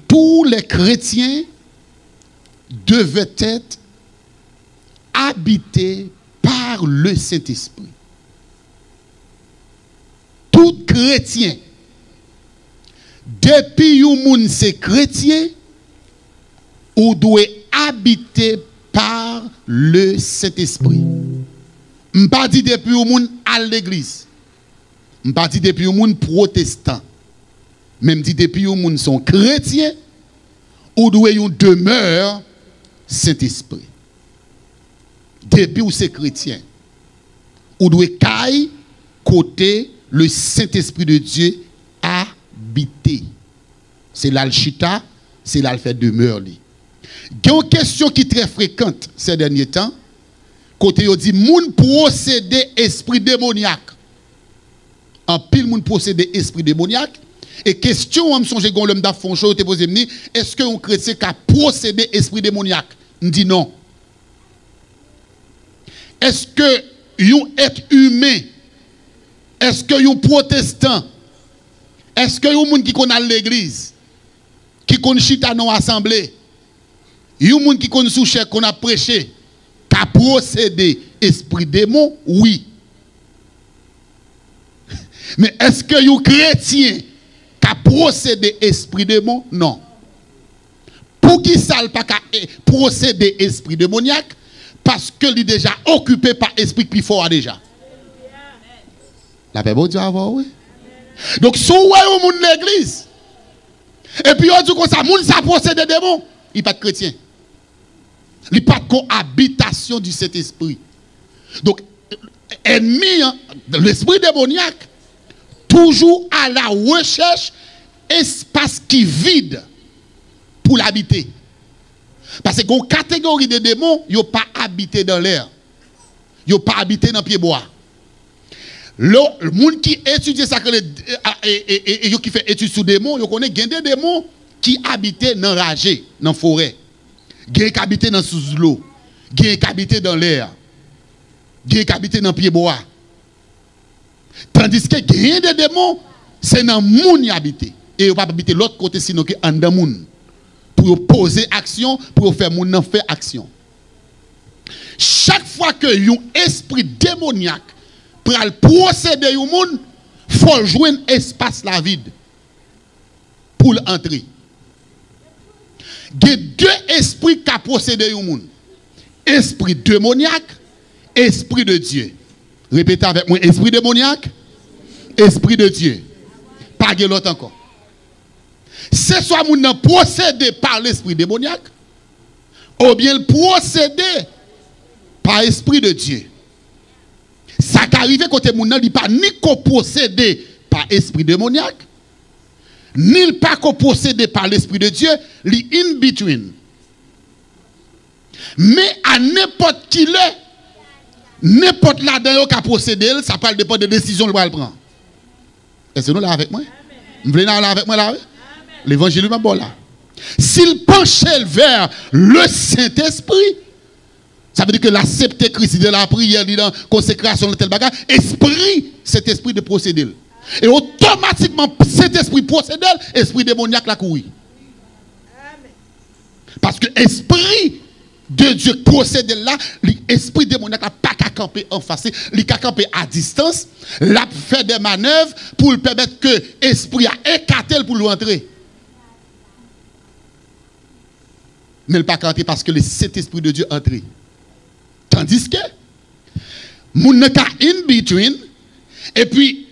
tous les chrétiens devaient être habités par le Saint-Esprit. Tout chrétien, depuis que moun c'est chrétien, ou doit habiter par le Saint-Esprit. Je ne pas dire depuis que moun à l'église. Je ne pas dire depuis que moun protestant. Même dit depuis que moun sont chrétiens, ou doit yon demeure Saint-Esprit. Depuis que c'est chrétien, ou doit caille côté le Saint-Esprit de Dieu habiter. C'est là le chita, c'est là le fait demeure. Il y a une question qui est très fréquente ces derniers temps. Côté yo dit moun procédé esprit démoniaque. En pile moun procédé esprit démoniaque. Et question on me songe gon l'homme d'afon chaud te poser me est-ce que un chrétien qui a procédé esprit démoniaque? Me dit non. Est-ce que un être humain, est-ce que un protestant, est-ce que un monde qui connaît l'église, qui connaît chita dans assemblée, un monde qui connaît sous qu'on a prêché, qui a procédé esprit démon? Oui. Mais est-ce que un chrétien qui a procédé esprit démon? Non. Pour qui ça n'a pas procédé esprit démoniaque? Parce que il est déjà occupé par esprit plus fort déjà. La paix, bon Dieu, avoir, oui. Donc, si vous voyez au monde de l'église, et puis on dit comme ça, moun ça procède démon, il n'est pas de chrétien. Il n'est pas de cohabitation du Saint-Esprit. Donc, ennemi, l'esprit démoniaque, toujours à la recherche espace qui vide pour l'habiter. Parce que une catégorie de démons, ils n'ont pas habité dans l'air. Ils n'ont pas habité dans le pied bois. Le monde qui étudie ça, et qui fait étude sur démons, ils connaissent des démons qui habitaient dans la ragée, dans la forêt. Qui habitaient dans sous l'eau. Qui habitaient dans l'air. Qui habitaient dans le pied bois. Tandis que des démons, c'est dans le monde qui habitent. Et ils ne peuvent pas habiter l'autre côté, sinon que dans le monde. Pour poser action, pour faire mon en faire action. Chaque fois que un esprit démoniaque pour procéder au monde, il faut jouer un espace la vide pour l'entrer. Il y a deux esprits qui procédent au monde. Esprit démoniaque, esprit de Dieu. Répétez avec moi, esprit démoniaque, esprit de Dieu. Pas de l'autre encore. C'est soit moun procédé par l'esprit démoniaque, ou bien procédé par l'esprit de Dieu. Ça qui arrive côté moun nan, il pas ni procédé par l'esprit démoniaque, ni pas procédé par l'esprit de Dieu, li in between. Mais à n'importe qui l'est, n'importe là-dedans qui a procédé, ça parle de de décision le prendre. Est-ce que nous là avec moi? Vous voulez là avec moi là? L'évangile est bon là. S'il penchait vers le Saint-Esprit, ça veut dire que l'accepter Christ de la prière, de la consécration de tel bagage, esprit, cet esprit de procéder. Et automatiquement, cet esprit procéder, esprit démoniaque la courir. Parce que l'esprit de Dieu procède là, l'esprit démoniaque n'a pas qu'à camper en face, il a camper à distance, l'a fait des manœuvres pour permettre que l'esprit a écarté pour l'entrer. Mais il n'a pas canté parce que le Saint-Esprit de Dieu est entré. Tandis que, moun n'a qu'à in between, et puis,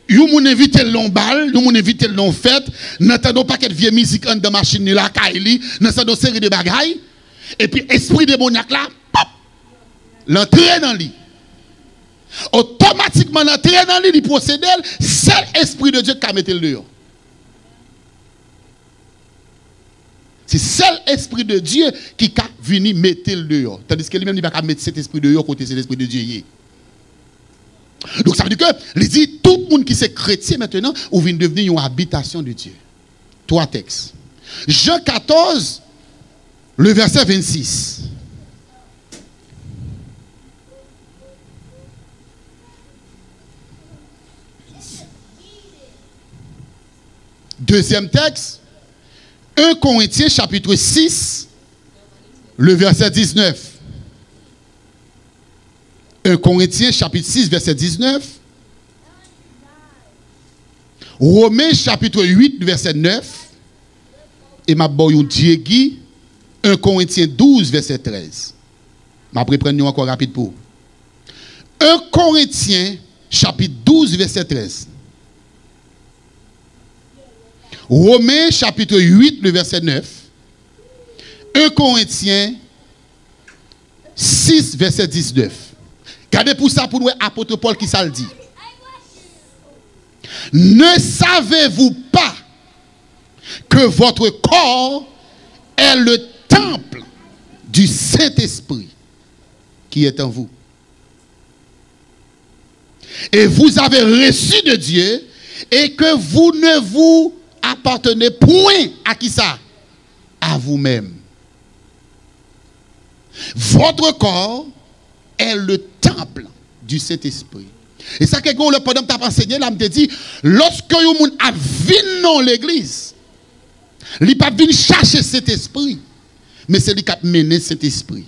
yon moun invite le long bal, yon moun invite le long fête, n'entendons pas qu'elle vieille musique en de machine là, kaili, n'entendons série de bagailles, et puis, esprit démoniaque là, pop, l'entrée dans lui. Automatiquement, l'entrée dans lui, il procède, c'est l'esprit de Dieu qui a mis le dehors. C'est seul esprit de Dieu qui a venu mettre le dehors. Tandis que lui-même, il va pas mettre cet esprit dehors côté cet esprit de Dieu. Donc ça veut dire que, il dit, tout le monde qui est chrétien maintenant, ou vient devenir une habitation de Dieu. Trois textes. Jean 14, le verset 26. Deuxième texte. 1 Corinthiens chapitre 6, le verset 19. 1 Corinthiens chapitre 6, verset 19. Romains chapitre 8, verset 9. Et ma boyon Diegui, 1 Corinthiens 12, verset 13. Ma prendre encore rapide pour. 1 Corinthiens chapitre 12, verset 13. Romains chapitre 8, le verset 9. 1 Corinthiens 6, verset 19. Regardez pour ça, pour nous, apôtre Paul qui ça le dit. Ne savez-vous pas que votre corps est le temple du Saint-Esprit qui est en vous? Et vous avez reçu de Dieu et que vous ne vous appartenez point à qui ça? À vous-même. Votre corps est le temple du Saint-Esprit. Et ça, quelqu'un, le pendant que tu as enseigné, là, me dit, lorsque vous a venu dans l'église, il n'a pas venu chercher cet esprit, mais c'est lui qui a mené cet esprit.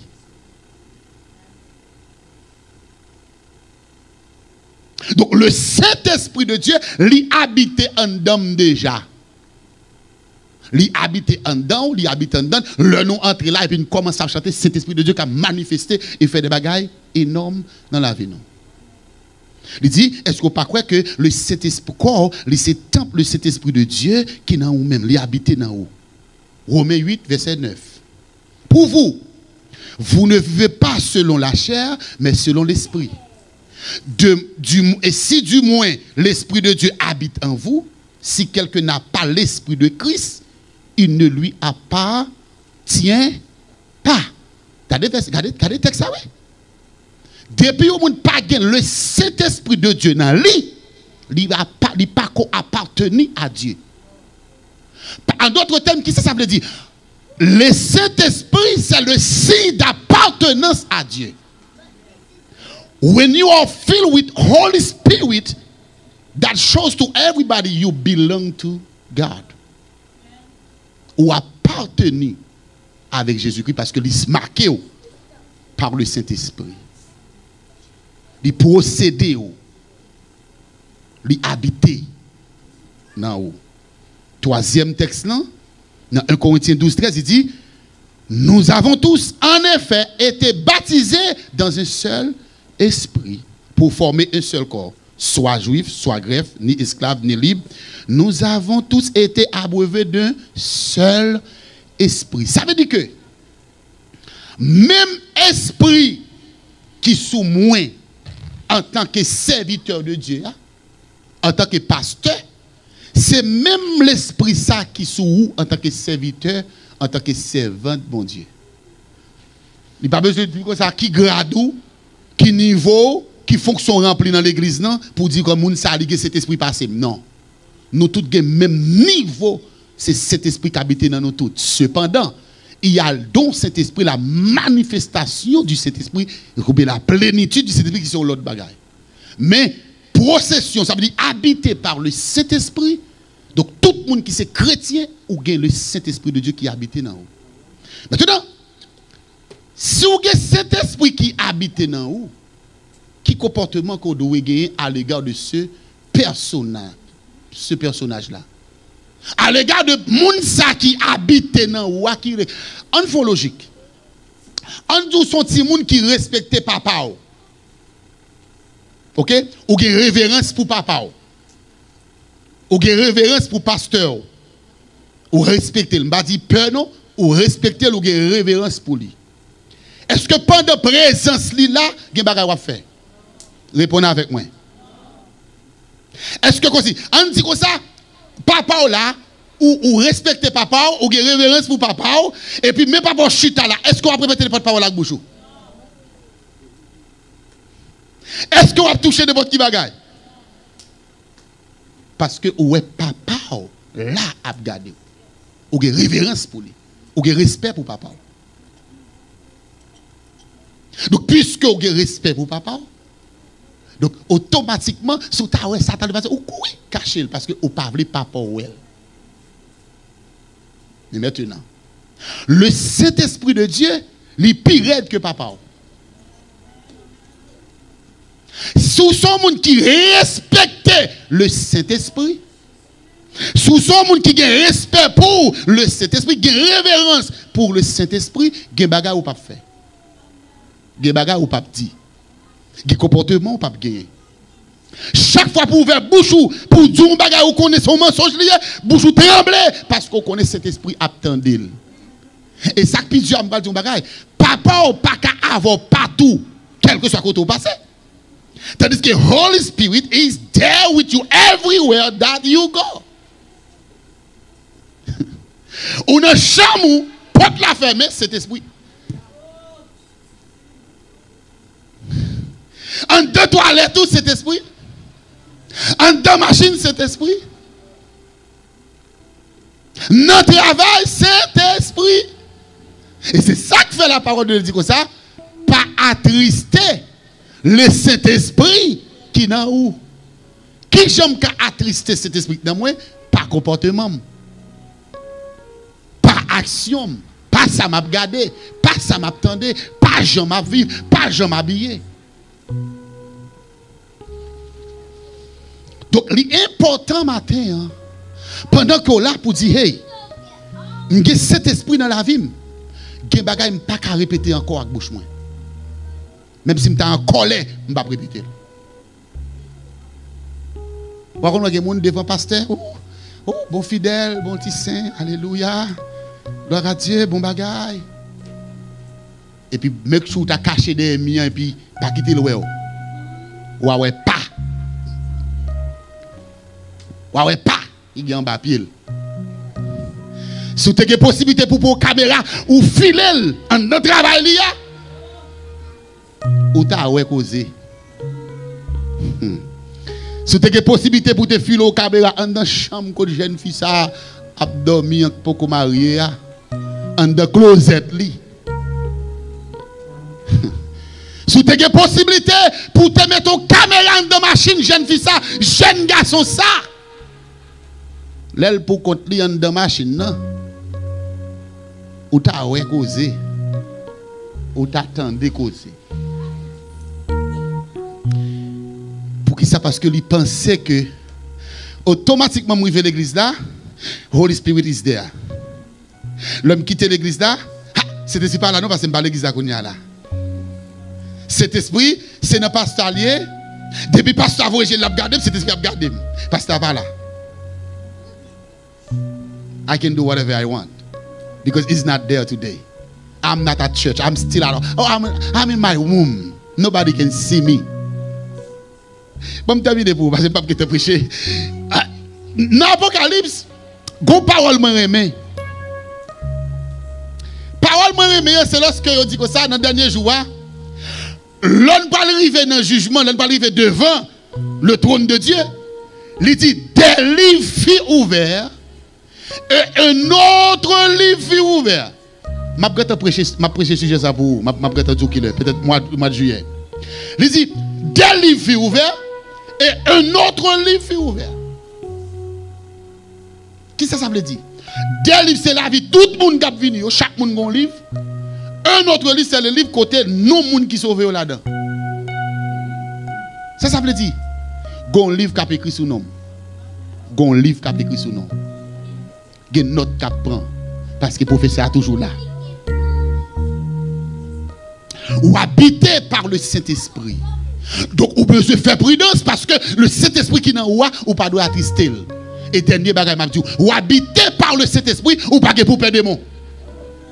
Donc, le Saint-Esprit de Dieu, il habitait en dedans déjà. Il habitait en dedans, il habite en dedans, le nom entre là, et puis il commence à chanter cet Esprit de Dieu qui a manifesté et fait des bagailles énormes dans la vie. Non? Il dit, est-ce qu'on ne croit que le Saint-Esprit, le temple, le Saint-Esprit de Dieu qui est dans vous-même, il habite dans vous. Romains 8, verset 9. Pour vous, vous ne vivez pas selon la chair, mais selon l'Esprit. Et si du moins l'Esprit de Dieu habite en vous, si quelqu'un n'a pas l'Esprit de Christ, il ne lui appartient pas. Regardez le texte, ça, oui? Depuis que vous n'avez pas le Saint-Esprit de Dieu dans lui, il n'a pas appartenu à Dieu. En d'autres termes, qu'est-ce que ça veut dire? Le Saint-Esprit, c'est le signe d'appartenance à Dieu. When you are filled with Holy Spirit, that shows to everybody you belong to God. Ou appartenu avec Jésus-Christ parce que il est marqué par le Saint-Esprit. Il procède, il habite dans haut. Troisième texte là, dans 1 Corinthiens 12, 13, il dit, nous avons tous en effet été baptisés dans un seul esprit pour former un seul corps, soit juif, soit grec, ni esclave, ni libre. Nous avons tous été abreuvés d'un seul esprit. Ça veut dire que même esprit qui sous moi en tant que serviteur de Dieu, en tant que pasteur, c'est même l'esprit ça qui sous vous en tant que serviteur, en tant que servant de mon Dieu. Il n'y a pas besoin de dire comme ça, qui grade ou, qui niveau, qui fonction rempli dans l'église, non, pour dire que moun sa ligue cet esprit passé. Non. Nous tous avons le même niveau, c'est cet esprit qui habite dans nous tous. Cependant, il y a dans cet esprit la manifestation du Saint-Esprit, la plénitude du Saint-Esprit qui sont l'autre bagaille. Mais possession, ça veut dire habité par le Saint-Esprit. Donc tout le monde qui est chrétien ou gagne le Saint-Esprit de Dieu qui habite dans vous. Maintenant, si vous avez cet esprit qui habite dans vous, quel comportement qu'on doit gagner à l'égard de ce personnage-là? À l'égard de Mounsa qui habite dans ou qui en fond logique. En dessous son petit monde qui respecte papa. OK? Ou qui révérence pour papa. Ou qui révérence pour pasteur. Ou respecter, il m'a dit peur non, ou respecter ou qui révérence pour lui. Est-ce que pendant présence li là, gen bagay va faire? Répondez avec moi. Est-ce que comme si on dit comme ça papa là ou respecter papa ou gen révérence pour papa et puis même papa chita là, est-ce qu'on va répéter les porte-parole avec bouche? Est-ce qu'on va toucher de votre bagay? Parce que ouais papa là a regardé. Ou gen révérence pour lui, ou gen respect pour papa. Donc puisque vous avez respect pour papa, donc automatiquement sous ta ouais Satan va dire ou courir cacher parce que vous pas veut papa ou elle. Mais maintenant, le Saint-Esprit de Dieu, il est plus raide que papa. Sous son monde qui respecte le Saint-Esprit, sous son monde qui a respect pour le Saint-Esprit, qui a révérence pour le Saint-Esprit, il y a des bagages ou pas faire. Il y a des bagages ou pas dire. Il y a des comportements ou pas gagner. Chaque fois pour ouvrir bouche pour dire un bagage ou connaît son mensonge lié, bouche ou tremble parce qu'on connaît cet esprit attendil. Et ça qui dit me dire un bagage, papa ou pas qu'à avoir partout quel que soit côté où passer. Tandis que Holy Spirit is there with you everywhere that you go. Ou dans chambre porte la fermer cet esprit. En deux toilettes tout cet esprit. En deux machines cet esprit. Dans travail cet esprit. Et c'est ça que fait la parole de Dieu comme ça. Pas attrister le Saint-Esprit qui n'a où. Qui j'aime qu'à attrister cet esprit dans moi? Pas comportement. Pas action. Pas ça m'a regardé. Pas ça m'a attendu. Pas j'en m'a vu. Pas j'en m'a habillé. Donc, l'important matin, hein, pendant qu'on est là pour dire, hey, j'ai cet esprit dans la vie, j'ai des choses pas qu'à répéter encore avec bouche. Même si je suis en colère, je ne vais pas répéter. Par contre, il y a des gens devant le pasteur, oh, bon fidèle, bon petit saint, alléluia, gloire à Dieu, bon bagaille. Et puis, mec, tu as caché des miens et puis, pas quitter le wéo. Ouais, pas. Ouais, pas. Il y a un bas pied. Si tu as une possibilité pour une caméra ou filer en notre travail, ou tu as causé. Si tu as une possibilité pour te filer aux caméra en dans la chambre que jeune fille ça a dormi pour qu'on marie, en dans closet li. Si tu as une possibilité pour te mettre une caméra dans la machine, jeune fille ça, jeune garçon ça. L'aile pour compte li en dans machine non. Ou ta ouais causer. Ou t'attendais causer. Pour qui ça? Parce que lui pensait que automatiquement m'arriver l'église là, Holy Spirit is there. L'homme quitte l'église là, c'était pas là non parce que c'est pas l'église là qu'on y a là. Cet esprit, c'est un pasteur lié. Depuis pasteur a voyagé l'a regardé, cet esprit a regardé. Pasteur pas là. I can do whatever I want because it's not there today. I'm not at church. I'm still at home. Oh, I'm in my womb. Nobody can see me. Bon, je t'ai pour parce que pas que te prêcher. Dans l'Apocalypse, go parole me remet. Parole me remet, c'est lorsque on dit que ça dans le dernier jour, l'on pas arriver dans le jugement, l'on pas arriver devant le trône de Dieu. Il dit des livres furent ouverts. Et un autre livre fut ouvert. Je vais prêcher sujet ça pour vous. Je vais dire qu'il est peut-être mois de juillet. Il dit des livres furent ouverts et un autre livre fut ouvert. Qu'est-ce que ça veut dire? Des livres c'est la vie. Tout le monde qui vient, chaque monde a un livre. Un autre livre c'est le livre côté nous monde qui sauvé là-dedans. Ça veut dire un livre qui a écrit sous nom. Un livre qui a écrit sous nom. Il y a une note qui prend. Parce que le professeur est toujours là. Ou habité par le Saint-Esprit. Donc, vous besoin faire prudence parce que le Saint-Esprit qui est en vous, ou pas doit attrister. Et dernier bagage m'a dit, ou habité par le Saint-Esprit, ou pas que pour perdre des mots.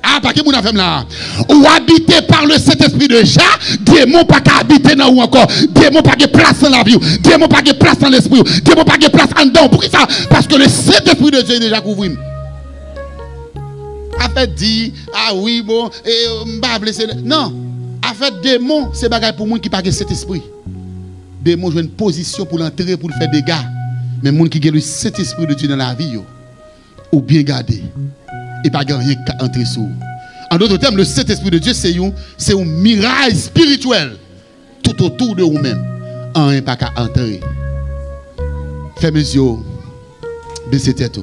Ah, pas que mon affaire là. Ou habité par le Saint-Esprit déjà, démon pas qu'à habiter dans ou encore. Démon pas que place dans la vie. Démon pas que place dans l'esprit. Démon pas que place en dedans. Pourquoi ça? Parce que le Saint-Esprit de Dieu est déjà couvert. A fait dit, ah oui, bon, et m'a blessé. Non. A fait démon, c'est bagage pour moun qui pas cet esprit. Démon joue une position pour l'entrer, pour faire des dégâts. Mais moun qui a le Saint-Esprit de Dieu dans la vie, ou bien garder. Et pas rien qu'à entrer sous. En d'autres termes, le Saint-Esprit de Dieu, c'est un mirage spirituel tout autour de vous-même. Un pas qu'à entrer. Fais mes yeux, baissez tête.